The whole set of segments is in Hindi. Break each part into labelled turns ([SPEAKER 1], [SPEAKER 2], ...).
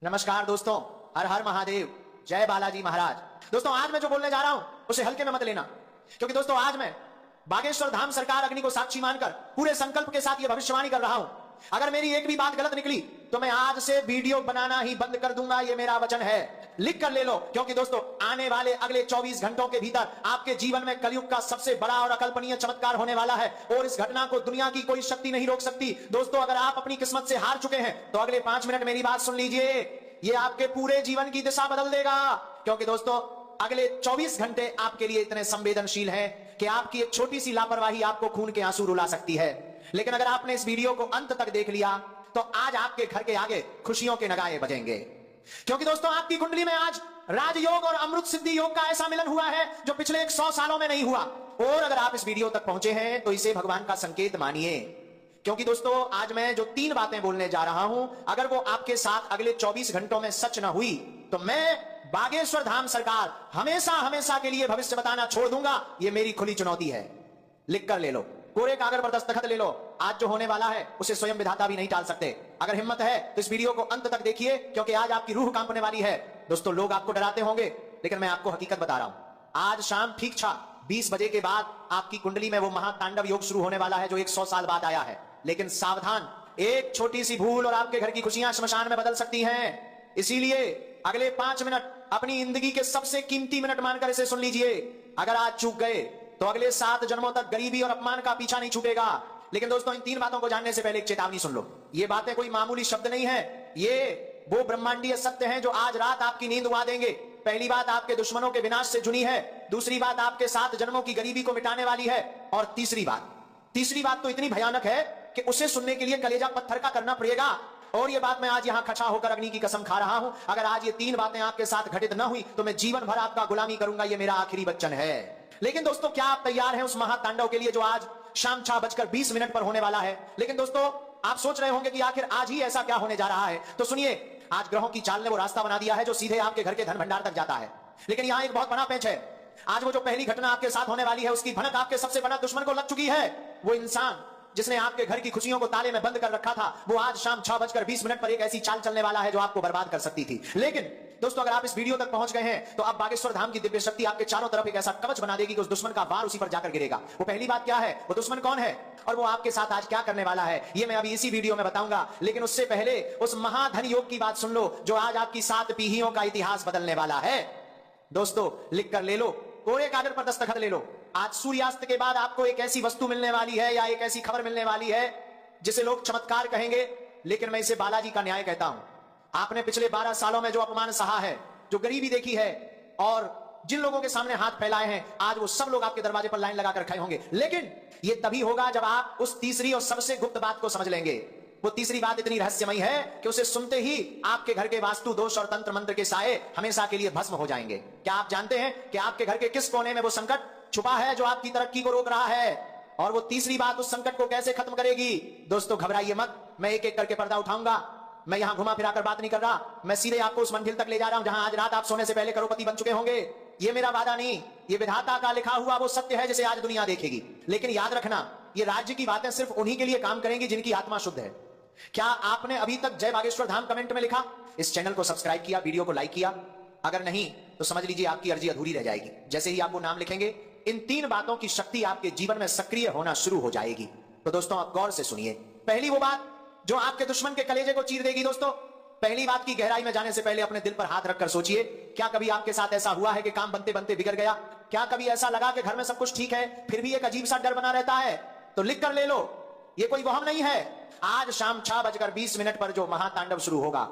[SPEAKER 1] नमस्कार दोस्तों, हर हर महादेव, जय बालाजी महाराज। दोस्तों आज मैं जो बोलने जा रहा हूं उसे हल्के में मत लेना, क्योंकि दोस्तों आज मैं बागेश्वर धाम सरकार अग्नि को साक्षी मानकर पूरे संकल्प के साथ यह भविष्यवाणी कर रहा हूं। अगर मेरी एक भी बात गलत निकली तो मैं आज से वीडियो बनाना ही बंद कर दूंगा, यह मेरा वचन है। लिख कर ले लो, क्योंकि दोस्तों आने वाले अगले 24 घंटों के भीतर आपके जीवन में कलयुग का सबसे बड़ा और अकल्पनीय चमत्कार होने वाला है और इस घटना को दुनिया की कोई शक्ति नहीं रोक सकती। दोस्तों अगर आप अपनी किस्मत से हार चुके हैं तो अगले 5 मिनट मेरी बात सुन लीजिए, ये आपके पूरे जीवन की दिशा बदल देगा। क्योंकि दोस्तों अगले 24 घंटे आपके लिए इतने संवेदनशील हैं कि आपकी एक छोटी सी लापरवाही आपको खून के आंसू रुला सकती है। लेकिन अगर आपने इस वीडियो को अंत तक देख लिया तो आज आपके घर के आगे खुशियों के नगाड़े बजेंगे, क्योंकि दोस्तों आपकी कुंडली में आज राजयोग और अमृत सिद्धि योग का ऐसा मिलन हुआ है जो पिछले 100 सालों में नहीं हुआ। और अगर आप इस वीडियो तक पहुंचे हैं तो इसे भगवान का संकेत मानिए, क्योंकि दोस्तों आज मैं जो 3 बातें बोलने जा रहा हूं अगर वो आपके साथ अगले 24 घंटों में सच न हुई तो मैं बागेश्वर धाम सरकार हमेशा हमेशा के लिए भविष्य बताना छोड़ दूंगा। ये मेरी खुली चुनौती है। लिख कर ले लो, कोरे कागज पर दस्तखत ले लो। आज जो होने वाला है उसे स्वयं विधाता भी नहीं टाल सकते। अगर हिम्मत है तो इस वीडियो को अंत तक देखिए, क्योंकि आज आपकी रूह कांपने वाली है। दोस्तों लोग आपको डराते होंगे, लेकिन मैं आपको हकीकत बता रहा हूं। आज शाम ठीक 20 बजे के बाद आपकी कुंडली में वो महातांडव योग शुरू होने वाला है जो 100 साल बाद आया है। लेकिन सावधान, एक छोटी सी भूल और आपके घर की खुशियां श्मशान में बदल सकती हैं। इसीलिए अगले 5 मिनट अपनी जिंदगी के सबसे कीमती मिनट मानकर इसे सुन लीजिए। अगर आज चूक गए तो अगले 7 जन्मों तक गरीबी और अपमान का पीछा नहीं छूटेगा। लेकिन दोस्तों इन 3 बातों को जानने से पहले एक चेतावनी सुन लो। ये बातें कोई मामूली शब्द नहीं है, ये वो ब्रह्मांडीय सत्य हैं जो आज रात आपकी नींद उड़ा देंगे। पहली बात आपके दुश्मनों के विनाश से जुड़ी है, दूसरी बात आपके 7 जन्मों की गरीबी को मिटाने वाली है, और तीसरी बात तो इतनी भयानक है कि उसे सुनने के लिए कलेजा पत्थर का करना पड़ेगा। और ये बात मैं आज यहां खड़ा होकर अग्नि की कसम खा रहा हूं, अगर आज ये 3 बातें आपके साथ घटित न हुई तो मैं जीवन भर आपका गुलामी करूंगा। ये मेरा आखिरी वचन है। लेकिन दोस्तों क्या आप तैयार हैं उस महातांडव के लिए जो आज शाम 6:20 पर होने वाला है? लेकिन दोस्तों आप सोच रहे होंगे कि आखिर आज ही ऐसा क्या होने जा रहा है, तो सुनिए। आज ग्रहों की चाल ने वो रास्ता बना दिया है जो सीधे आपके घर के धन भंडार तक जाता है। लेकिन यहां एक बहुत बड़ा पेच है। आज वो जो पहली घटना आपके साथ होने वाली है उसकी भनक आपके सबसे बड़ा दुश्मन को लग चुकी है। वो इंसान जिसने आपके घर की खुशियों को ताले में बंद कर रखा था, वो आज शाम 6:20 पर एक ऐसी चाल चलने वाला है जो आपको बर्बाद कर सकती थी। लेकिन दोस्तों अगर आप इस वीडियो तक पहुंच गए हैं तो अब बागेश्वर धाम की दिव्य शक्ति आपके चारों तरफ एक ऐसा कवच बना देगी कि उस दुश्मन का वार उसी पर जाकर गिरेगा। वो पहली बात क्या है, वो दुश्मन कौन है और वो आपके साथ आज क्या करने वाला है, ये मैं अभी इसी वीडियो में बताऊंगा। लेकिन उससे पहले उस महाधन योग की बात सुन लो जो आज आपकी 7 पीढ़ियों का इतिहास बदलने वाला है। दोस्तों लिख कर ले लो, कोरे कागज पर दस्तखत ले लो। आज सूर्यास्त के बाद आपको एक ऐसी वस्तु मिलने वाली है या एक ऐसी खबर मिलने वाली है जिसे लोग चमत्कार कहेंगे, लेकिन मैं इसे बालाजी का न्याय कहता हूं। आपने पिछले 12 सालों में जो अपमान सहा है, जो गरीबी देखी है और जिन लोगों के सामने हाथ फैलाए हैं, आज वो सब लोग आपके दरवाजे पर लाइन लगाकर खड़े होंगे। लेकिन ये तभी होगा जब आप उस तीसरी और सबसे गुप्त बात को समझ लेंगे। वो तीसरी बात इतनी रहस्यमयी है कि उसे सुनते ही आपके घर के वास्तु दोष और तंत्र मंत्र के साए हमेशा के लिए भस्म हो जाएंगे। क्या आप जानते हैं कि आपके घर के किस कोने में वो संकट छुपा है जो आपकी तरक्की को रोक रहा है? और वो तीसरी बात उस संकट को कैसे खत्म करेगी? दोस्तों घबराइए मत, मैं एक एक करके पर्दा उठाऊंगा। मैं यहां घुमा फिरा कर बात नहीं कर रहा, मैं सीधे आपको उस मंजिल तक ले जा रहा हूं जहां आज रात आप सोने से पहले करोड़पति बन चुके होंगे। ये मेरा वादा नहीं, ये विधाता का लिखा हुआ वो सत्य है जिसे आज दुनिया देखेगी। लेकिन याद रखना, ये राज्य की बातें सिर्फ उन्हीं के लिए काम करेंगी जिनकी आत्मा शुद्ध है। क्या आपने अभी तक जय बागेश्वर धाम कमेंट में लिखा, इस चैनल को सब्सक्राइब किया, वीडियो को लाइक किया? अगर नहीं तो समझ लीजिए आपकी अर्जी अधूरी रह जाएगी। जैसे ही आप वो नाम लिखेंगे इन 3 बातों की शक्ति आपके जीवन में सक्रिय होना शुरू हो जाएगी। तो दोस्तों आप गौर से सुनिए। पहली वो बात जो आपके दुश्मन के कलेजे को चीर देगी। दोस्तों पहली बात की गहराई में जाने से पहले अपने दिल पर हाथ रखकर सोचिए, क्या कभी आपके साथ ऐसा हुआ है कि काम बनते बनते बिगड़ गया? क्या कभी ऐसा लगा कि घर में सब कुछ ठीक है फिर भी एक अजीब सा डर बना रहता है? तो लिख कर ले लो, ये कोई वहम नहीं है। आज शाम 6:20 पर जो महातांडव शुरू होगा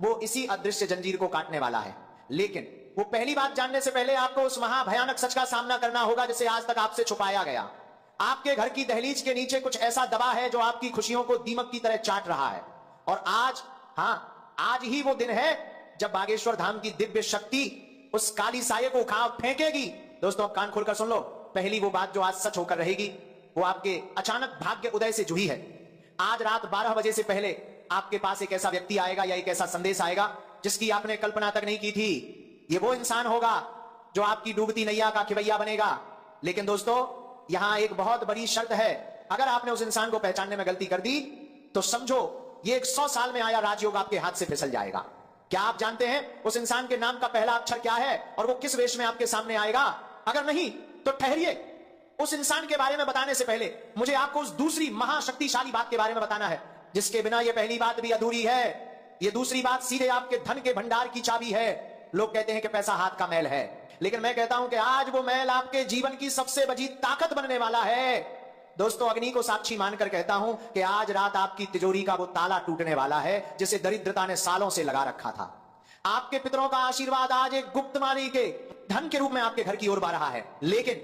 [SPEAKER 1] वो इसी अदृश्य जंजीर को काटने वाला है। लेकिन वो पहली बात जानने से पहले आपको उस महाभयानक सच का सामना करना होगा जिसे आज तक आपसे छुपाया गया। आपके घर की दहलीज के नीचे कुछ ऐसा दबा है जो आपकी खुशियों को दीमक की तरह चाट रहा है। और आज ही वो दिन है जब बागेश्वर धाम की दिव्य शक्ति उस काली साये को उखाड़ फेंकेगी। दोस्तों कान खोलकर सुन लो, पहली वो बात जो आज सच होकर रहेगी वो आपके अचानक भाग्य उदय से जुड़ी है। आज रात 12 बजे से पहले आपके पास एक ऐसा व्यक्ति आएगा या एक ऐसा संदेश आएगा जिसकी आपने कल्पना तक नहीं की थी। ये वो इंसान होगा जो आपकी डूबती नैया का खिवैया बनेगा। लेकिन दोस्तों यहां एक बहुत बड़ी शर्त है, अगर आपने उस इंसान को पहचानने में गलती कर दी तो समझो ये 100 साल में आया राजयोग आपके हाथ से फिसल जाएगा। क्या आप जानते हैं उस इंसान के नाम का पहला अक्षर क्या है और वो किस वेश में आपके सामने आएगा? अगर नहीं तो ठहरिए, उस इंसान के बारे में बताने से पहले मुझे आपको उस दूसरी महाशक्तिशाली बात के बारे में बताना है, जिसके बिना यह पहली बात भी अधूरी है। यह दूसरी बात सीधे आपके धन के भंडार की चाबी है। लोग कहते हैं कि पैसा हाथ का मैल है, लेकिन मैं कहता हूं कि आज वो मैल आपके जीवन की सबसे बड़ी ताकत बनने वाला है। दोस्तों, अग्नि को साक्षी मानकर कहता हूं कि आज रात आपकी तिजोरी का वो ताला टूटने वाला है जिसे दरिद्रता ने सालों से लगा रखा था। आपके पितरों का आशीर्वाद आज एक गुप्त मानी के धन के रूप में आपके घर की ओर बढ़ रहा है। लेकिन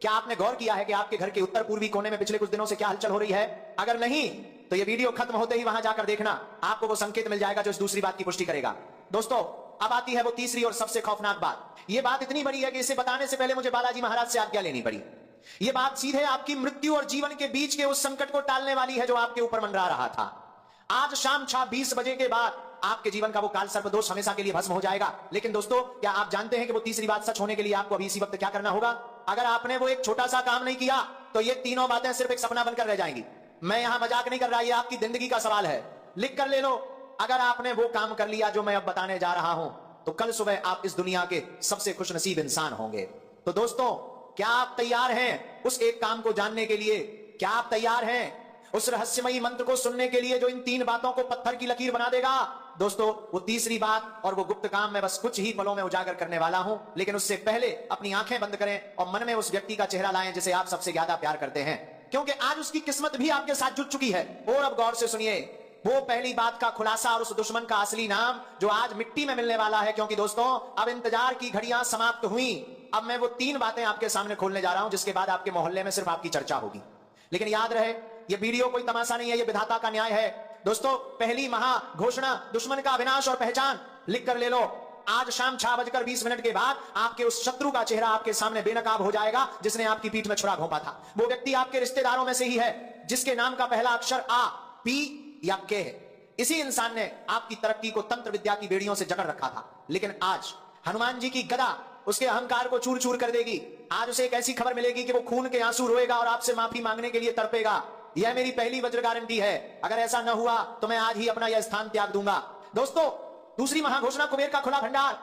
[SPEAKER 1] क्या आपने गौर किया है कि आपके घर के उत्तर पूर्वी कोने में पिछले कुछ दिनों से क्या हलचल हो रही है? अगर नहीं तो ये वीडियो खत्म होते ही वहां जाकर देखना, आपको वो संकेत मिल जाएगा जो इस दूसरी बात की पुष्टि करेगा। दोस्तों, अब आती है वो तीसरी और सबसे खौफनाक बात। यह बात इतनी बड़ी है कि इसे बताने से पहले मुझे बालाजी महाराज से आज्ञा लेनी पड़ी। यह बात सीधे आपकी मृत्यु और जीवन के बीच के उस संकट को टालने वाली है जो आपके ऊपर मंडरा रहा था। आज शाम 6:20 बजे के बाद आपके जीवन का वो काल सर्प दोष हमेशा के लिए भस्म हो जाएगा। लेकिन दोस्तों, क्या आप जानते हैं कि वो तीसरी बात सच होने के लिए आपको अभी इसी वक्त क्या करना होगा? अगर आपने वो एक छोटा सा काम नहीं किया तो ये तीनों बातें सिर्फ एक सपना बनकर रह जाएंगी। मैं यहां मजाक नहीं कर रहा, ये आपकी जिंदगी का सवाल है। लिख कर ले लो, अगर आपने वो काम कर लिया जो मैं अब बताने जा रहा हूं तो कल सुबह आप इस दुनिया के सबसे खुशनसीब इंसान होंगे। तो दोस्तों, क्या आप तैयार हैं उस एक काम को जानने के लिए? क्या आप तैयार हैं उस रहस्यमयी मंत्र को सुनने के लिए जो इन 3 बातों को पत्थर की लकीर बना देगा? दोस्तों, वो तीसरी बात और वो गुप्त काम मैं बस कुछ ही पलों में उजागर करने वाला हूं, लेकिन उससे पहले अपनी आंखें बंद करें और मन में उस व्यक्ति का चेहरा लाएं जिसे आप सबसे ज्यादा प्यार करते हैं, क्योंकि आज उसकी किस्मत भी आपके साथ जुट चुकी है। और अब गौर से सुनिए वो पहली बात का खुलासा और उस दुश्मन का असली नाम जो आज मिट्टी में मिलने वाला है। क्योंकि दोस्तों, अब इंतजार की घड़ियां समाप्त हुई। अब मैं वो 3 बातें आपके सामने खोलने जा रहा हूं जिसके बाद आपके मोहल्ले में सिर्फ आपकी चर्चा होगी। लेकिन याद रहे, ये वीडियो कोई तमाशा नहीं है, ये विधाता का न्याय है। दोस्तों, पहली महा घोषणा, दुश्मन का विनाश और पहचान, लिख कर ले लो। आज शाम 6:20 के बाद आपके उस शत्रु का चेहरा आपके सामने बेनकाब हो जाएगा जिसने आपकी पीठ में छुरा घोंपा था। वो व्यक्ति आपके रिश्तेदारों में से ही है जिसके नाम का पहला अक्षर आ, पी या के है। इसी इंसान ने आपकी तरक्की को तंत्र विद्या की बेड़ियों से जकड़ रखा था, लेकिन आज हनुमान जी की गदा उसके अहंकार को चूर चूर कर देगी। आज उसे एक ऐसी खबर मिलेगी कि वो खून के आंसू रोएगा और आपसे माफी मांगने के लिए तड़पेगा। यह मेरी पहली वज्र गारंटी है। अगर ऐसा न हुआ तो मैं आज ही अपना यह स्थान त्याग दूंगा। दोस्तों, दूसरी महाघोषणा, कुबेर का खुला भंडार।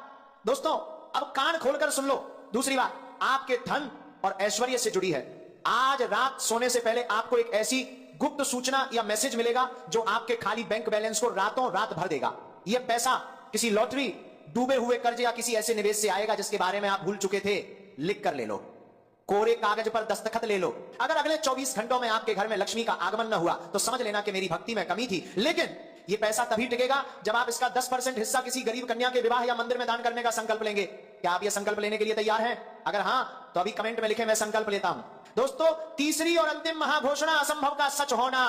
[SPEAKER 1] दोस्तों, अब कान खोलकर सुन लो। दूसरी बात आपके धन और ऐश्वर्य से जुड़ी है। आज रात सोने से पहले आपको एक ऐसी गुप्त सूचना या मैसेज मिलेगा जो आपके खाली बैंक बैलेंस को रातों रात भर देगा। यह पैसा किसी लॉटरी, डूबे हुए कर्ज या किसी ऐसे निवेश से आएगा जिसके बारे में आप भूल चुके थे। लिख कर ले लो, कोरे कागज पर दस्तखत ले लो। अगर अगले 24 घंटों में आपके घर में लक्ष्मी का आगमन न हुआ तो समझ लेना कि मेरी भक्ति में कमी थी। लेकिन यह पैसा तभी टिकेगा जब आप इसका 10% हिस्सा किसी गरीब कन्या के विवाह या मंदिर में दान करने का संकल्प लेंगे। क्या आप यह संकल्प लेने के लिए तैयार हैं? अगर हां तो अभी कमेंट में लिखें, मैं संकल्प लेता हूं। दोस्तों, तीसरी और अंतिम महाघोषणा, असंभव का सच होना।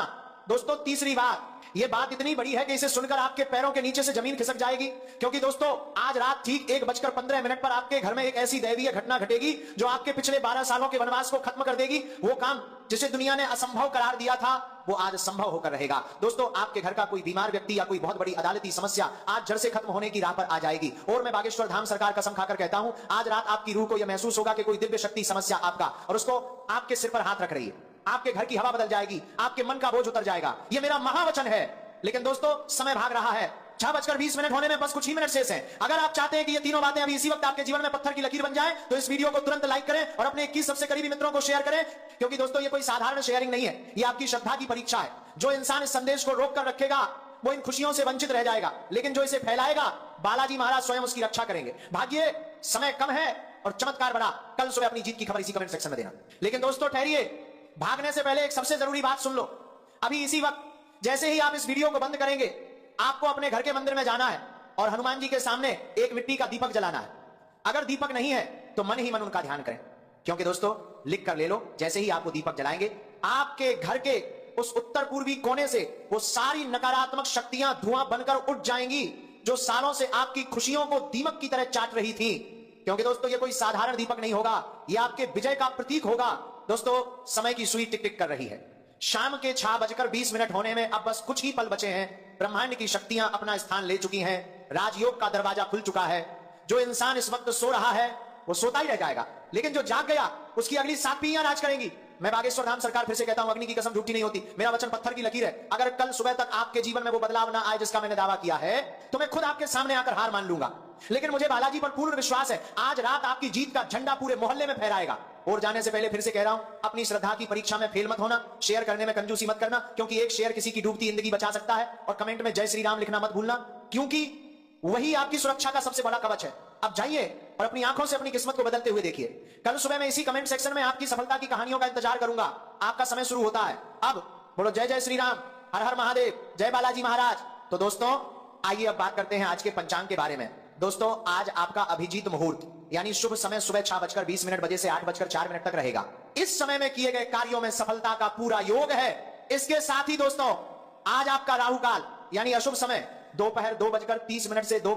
[SPEAKER 1] दोस्तों, तीसरी बात, यह बात इतनी बड़ी है कि इसे सुनकर आपके पैरों के नीचे से जमीन खिसक जाएगी। क्योंकि दोस्तों, आज रात ठीक 1:15 पर आपके घर में एक ऐसी दैवीय घटना घटेगी जो आपके पिछले 12 सालों के वनवास को खत्म कर देगी। वो काम जिसे दुनिया ने असंभव करार दिया था वो आज संभव होकर रहेगा। दोस्तों, आपके घर का कोई बीमार व्यक्ति या कोई बहुत बड़ी अदालती समस्या आज जड़ से खत्म होने की राह पर आ जाएगी। और मैं बागेश्वर धाम सरकार कसम खाकर कहता हूं, आज रात आपकी रूह को यह महसूस होगा कि कोई दिव्य शक्ति समस्या आपका और उसको आपके सिर पर हाथ रख रही है। आपके घर की हवा बदल जाएगी, आपके मन का बोझ उतर जाएगा। यह मेरा महावचन है। लेकिन दोस्तों, समय भाग रहा है। 6:20 होने में बस कुछ ही मिनट शेष हैं। अगर आप चाहते हैं कि ये तीनों बातें अभी इसी वक्त आपके जीवन में पत्थर की लकीर बन जाए तो इस वीडियो को तुरंत लाइक करें और अपने 21 सबसे करीबी मित्रों को शेयर करें। क्योंकि दोस्तों, ये कोई साधारण शेयरिंग नहीं है, ये आपकी श्रद्धा की परीक्षा है। जो इंसान इस संदेश को रोक कर रखेगा वो इन खुशियों से वंचित रह जाएगा, लेकिन जो इसे फैलाएगा बालाजी महाराज स्वयं उसकी रक्षा करेंगे। भाग्य समय कम है और चमत्कार बड़ा। कल सुबह अपनी जीत की खबर इसी कमेंट सेक्शन में देना। लेकिन दोस्तों, ठहरिए, भागने से पहले एक सबसे जरूरी बात सुन लो। अभी इसी वक्त जैसे ही आप इस वीडियो को बंद करेंगे, आपको अपने घर के मंदिर में जाना है और हनुमान जी के सामने एक मिट्टी का दीपक जलाना है। अगर दीपक नहीं है तो मन ही मन उनका ध्यान करें। क्योंकि दोस्तों, लिख कर ले लो, जैसे ही आप वो दीपक जलाएंगे, आपके घर के उस उत्तर पूर्वी कोने से वो सारी नकारात्मक शक्तियां धुआं बनकर उठ जाएंगी जो सालों से आपकी खुशियों को दीमक की तरह चाट रही थी। क्योंकि दोस्तों, ये कोई साधारण दीपक नहीं होगा, ये आपके विजय का प्रतीक होगा। दोस्तों, समय की सुई टिक टिक कर रही है। शाम के 6:20 होने में अब बस कुछ ही पल बचे हैं। ब्रह्मांड की शक्तियां अपना स्थान ले चुकी हैं। राजयोग का दरवाजा खुल चुका है। जो इंसान इस वक्त सो रहा है वो सोता ही रह जाएगा, लेकिन जो जाग गया उसकी अगली 7 पीढ़ियां राज करेंगी। मैं बागेश्वर धाम सरकार फिर से कहता हूं, अग्नि की कसम झूठी नहीं होती, मेरा वचन पत्थर की लकीर है। अगर कल सुबह तक आपके जीवन में वो बदलाव ना आए जिसका मैंने दावा किया है, तो मैं खुद आपके सामने आकर हार मान लूंगा। लेकिन मुझे बालाजी पर पूर्ण विश्वास है, आज रात आपकी जीत का झंडा पूरे मोहल्ले में फहराएगा। और जाने से पहले फिर से कह रहा हूं, अपनी श्रद्धा की परीक्षा में फेल मत होना, शेयर करने में कंजूसी मत करना, क्योंकि एक शेयर किसी की डूबती जिंदगी बचा सकता है। और कमेंट में जय श्री राम लिखना मत भूलना, क्योंकि वही आपकी सुरक्षा का सबसे बड़ा कवच है। अब जाइए और अपनी आंखों से अपनी किस्मत को बदलते हुए देखिए। कल सुबह मैं इसी कमेंट सेक्शन में आपकी सफलता की कहानियों का इंतजार करूंगा। आपका समय शुरू होता है अब। बोलो जय जय श्री राम, हर हर महादेव, जय बालाजी महाराज। तो दोस्तों आइए अब बात करते हैं आज के पंचांग के बारे में। दोस्तों आज आपका अभिजीत मुहूर्त यानी शुभ समय सुबह 6:20 बजे से 8:04 तक रहेगा। इस समय में किए गए कार्यों में सफलता का पूरा योग है। इसके साथ ही दोस्तों आज आपका राहु काल यानी अशुभ समय दोपहर 2:30 से 2